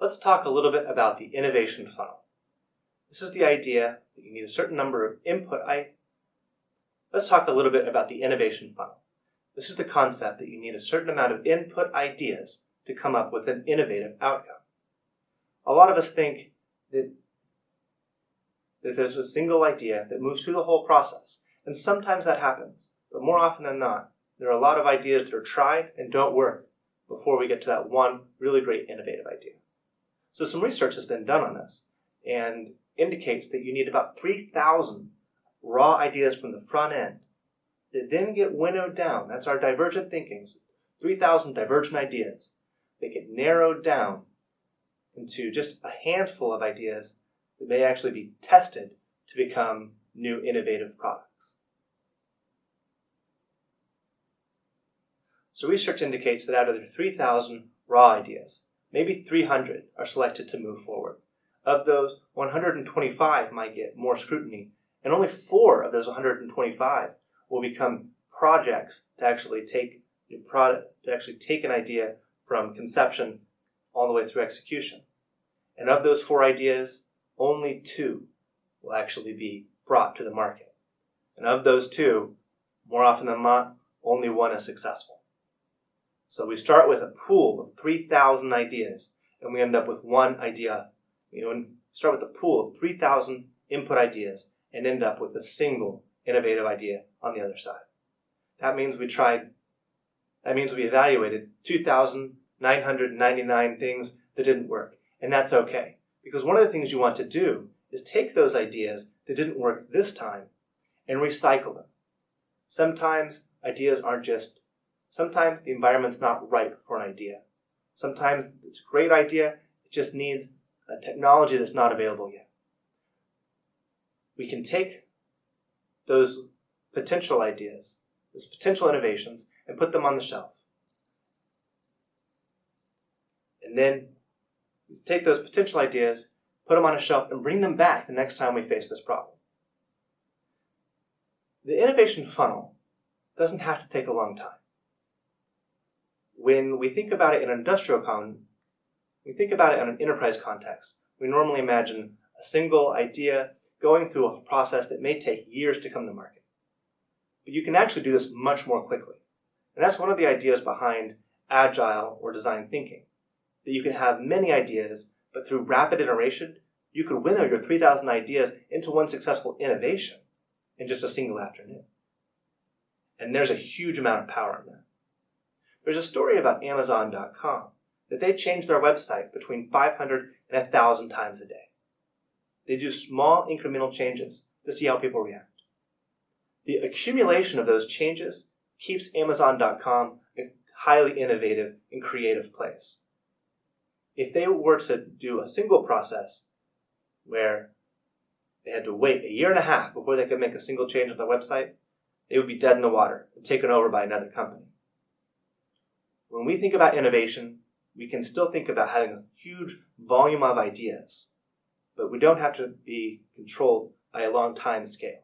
Let's talk a little bit about the innovation funnel. This is the idea that you need a certain number of Let's talk a little bit about the innovation funnel. This is the concept that you need a certain amount of input ideas to come up with an innovative outcome. A lot of us think that there's a single idea that moves through the whole process, and sometimes that happens, but more often than not, there are a lot of ideas that are tried and don't work before we get to that one really great innovative idea. So some research has been done on this and indicates that you need about 3,000 raw ideas from the front end that then get winnowed down. That's our divergent thinking. 3,000 divergent ideas that get narrowed down into just a handful of ideas that may actually be tested to become new innovative products. So research indicates that out of the 3,000 raw ideas, maybe 300 are selected to move forward. Of those, 125 might get more scrutiny, and only 4 of those 125 will become projects to actually take an idea from conception all the way through execution. And of those 4 ideas, only 2 will actually be brought to the market. And of those 2, more often than not, only 1 is successful. So we start with a pool of 3,000 ideas, and we end up with 1 idea. We start with a pool of 3,000 input ideas and end up with a single innovative idea on the other side. That means we evaluated 2,999 things that didn't work, and that's okay. Because one of the things you want to do is take those ideas that didn't work this time and recycle them. Sometimes the environment's not ripe for an idea. Sometimes it's a great idea, it just needs a technology that's not available yet. We can take those potential ideas, those potential innovations, and put them on the shelf. And then we take those potential ideas, put them on a shelf, and bring them back the next time we face this problem. The innovation funnel doesn't have to take a long time. When we think about it in an we think about it in an enterprise context. We normally imagine a single idea going through a process that may take years to come to market. But you can actually do this much more quickly. And that's one of the ideas behind agile or design thinking. That you can have many ideas, but through rapid iteration, you could winnow your 3,000 ideas into one successful innovation in just a single afternoon. And there's a huge amount of power in that. There's a story about Amazon.com that they change their website between 500 and 1,000 times a day. They do small incremental changes to see how people react. The accumulation of those changes keeps Amazon.com a highly innovative and creative place. If they were to do a single process where they had to wait 1.5 years before they could make a single change on their website, they would be dead in the water and taken over by another company. When we think about innovation, we can still think about having a huge volume of ideas, but we don't have to be controlled by a long time scale.